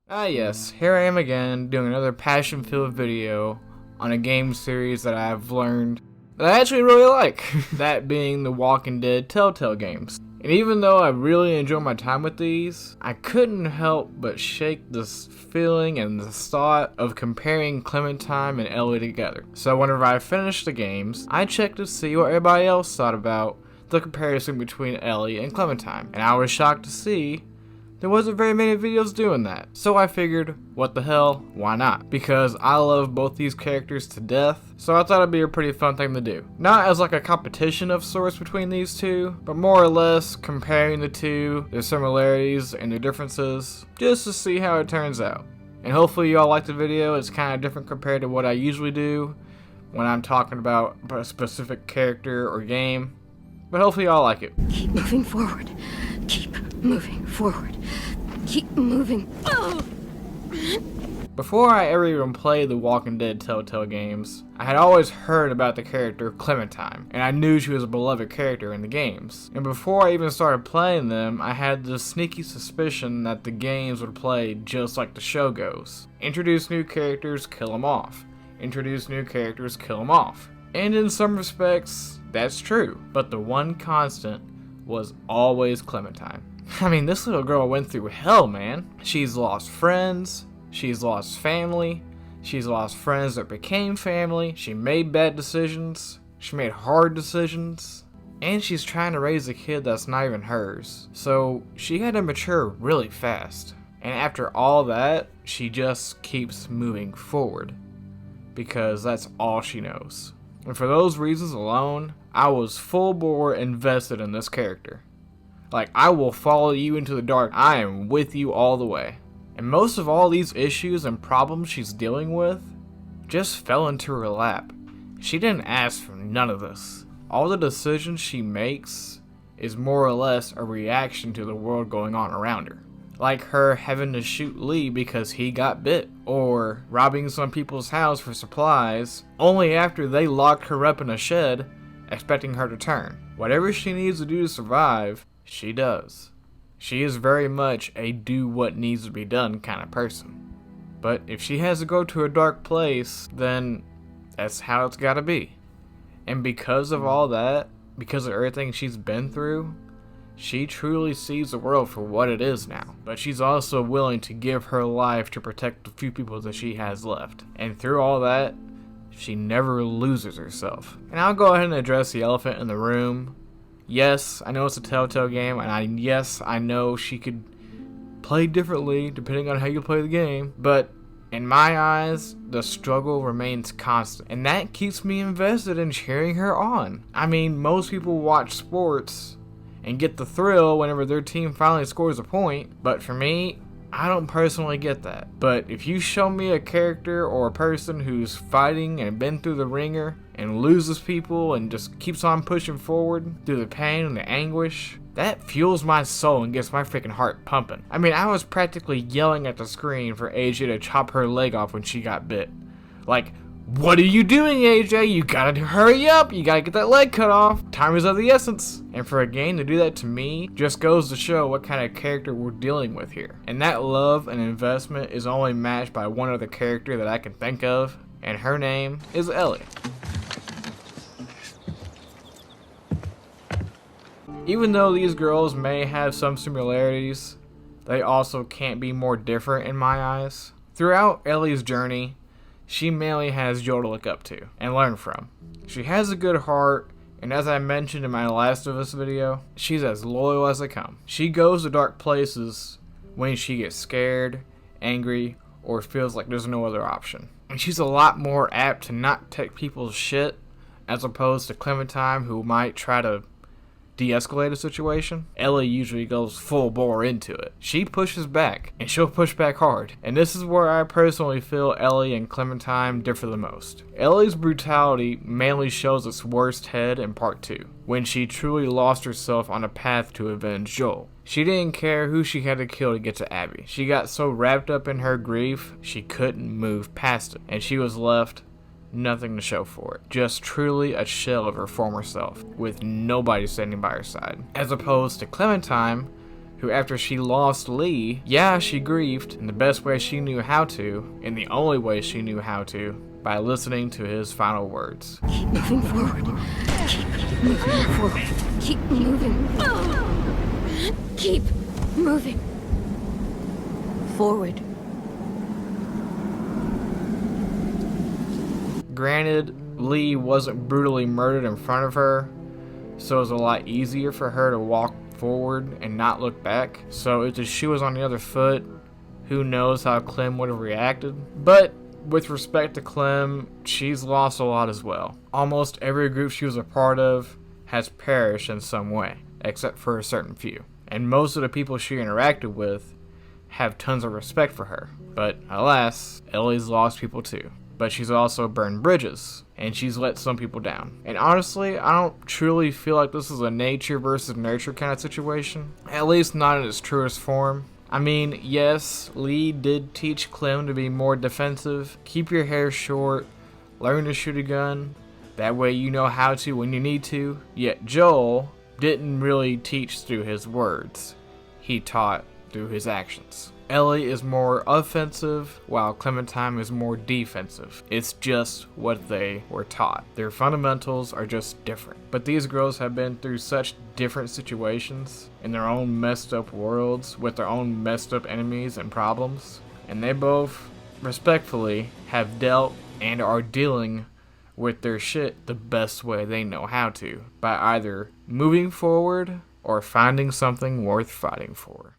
Ah yes, here I am again doing another passion-filled video on a game series that I've learned that I actually really like, that being the Walking Dead TaleTale games. And even though I really enjoy my time with these, I couldn't help but shake this feeling and the thought of comparing Clementine and Ellie together. So whenever I finished the games, I checked to see what everybody else thought about the comparison between Ellie and Clementine. And I was shocked to see there wasn't very many videos doing that. So I figured, what the hell, why not? Because I love both these characters to death, so I thought it'd be a pretty fun thing to do. Not as like a competition of sorts between these two, but more or less comparing the two, their similarities and their differences, just to see how it turns out. And hopefully you all like the video. It's kind of different compared to what I usually do when I'm talking about a specific character or game, but hopefully you all like it. Keep moving forward. Keep moving forward. Keep moving. Before I ever even played the Walking Dead TellTale games, I had always heard about the character Clementine, and I knew she was a beloved character in the games. And before I even started playing them, I had the sneaky suspicion that the games would play just like the show goes. Introduce new characters, kill them off. Introduce new characters, kill them off. And in some respects, that's true. But the one constant was always Clementine. I mean, this little girl went through hell, man. She's lost friends, she's lost family, she's lost friends that became family, she made bad decisions, she made hard decisions, and she's trying to raise a kid that's not even hers. So she had to mature really fast. And after all that, she just keeps moving forward, because that's all she knows. And for those reasons alone, I was full bore invested in this character. Like, I will follow you into the dark. I am with you all the way. And most of all these issues and problems she's dealing with just fell into her lap. She didn't ask for none of this. All the decisions she makes is more or less a reaction to the world going on around her. Like her having to shoot Lee because he got bit, or robbing some people's house for supplies only after they locked her up in a shed expecting her to turn. Whatever she needs to do to survive, she does. She is very much a do what needs to be done kind of person. But if she has to go to a dark place, then that's how it's gotta be. And because of all that, because of everything she's been through, she truly sees the world for what it is now. But she's also willing to give her life to protect the few people that she has left. And through all that, she never loses herself. And I'll go ahead and address the elephant in the room. Yes, I know it's a TellTale game, and yes, I know she could play differently depending on how you play the game, but in my eyes, the struggle remains constant, and that keeps me invested in cheering her on. I mean, most people watch sports and get the thrill whenever their team finally scores a point, but for me, I don't personally get that. But if you show me a character or a person who's fighting and been through the ringer and loses people and just keeps on pushing forward through the pain and the anguish, that fuels my soul and gets my freaking heart pumping. I mean, I was practically yelling at the screen for AJ to chop her leg off when she got bit. Like, what are you doing, AJ? You gotta hurry up. You gotta get that leg cut off. Time is of the essence. And for a game to do that to me just goes to show what kind of character we're dealing with here. And that love and investment is only matched by one other character that I can think of, and her name is Ellie. Even though these girls may have some similarities, they also can't be more different in my eyes. Throughout Ellie's journey, she mainly has Joel to look up to and learn from. She has a good heart, and as I mentioned in my Last of Us video, she's as loyal as they come. She goes to dark places when she gets scared, angry, or feels like there's no other option. And she's a lot more apt to not take people's shit as opposed to Clementine, who might try to de-escalate a situation. Ellie usually goes full bore into it. She pushes back, and she'll push back hard. And this is where I personally feel Ellie and Clementine differ the most. Ellie's brutality mainly shows its worst head in part 2, when she truly lost herself on a path to avenge Joel. She didn't care who she had to kill to get to Abby. She got so wrapped up in her grief, she couldn't move past it, and she was left nothing to show for it. Just truly a shell of her former self, with nobody standing by her side. As opposed to Clementine, who after she lost Lee, yeah, she grieved in the best way she knew how to, in the only way she knew how to, by listening to his final words. Keep moving forward. Keep moving forward. Keep moving. Keep moving forward. Granted, Lee wasn't brutally murdered in front of her, so it was a lot easier for her to walk forward and not look back. So if the shoe was on the other foot, who knows how Clem would have reacted. But with respect to Clem, she's lost a lot as well. Almost every group she was a part of has perished in some way, except for a certain few. And most of the people she interacted with have tons of respect for her. But alas, Ellie's lost people too. But she's also burned bridges, and she's let some people down. And honestly, I don't truly feel like this is a nature versus nurture kind of situation. At least not in its truest form. I mean, yes, Lee did teach Clem to be more defensive, keep your hair short, learn to shoot a gun, that way you know how to when you need to. Yet Joel didn't really teach through his words, he taught through his actions. Ellie is more offensive, while Clementine is more defensive. It's just what they were taught. Their fundamentals are just different. But these girls have been through such different situations in their own messed up worlds with their own messed up enemies and problems. And they both, respectfully, have dealt and are dealing with their shit the best way they know how to, by either moving forward or finding something worth fighting for.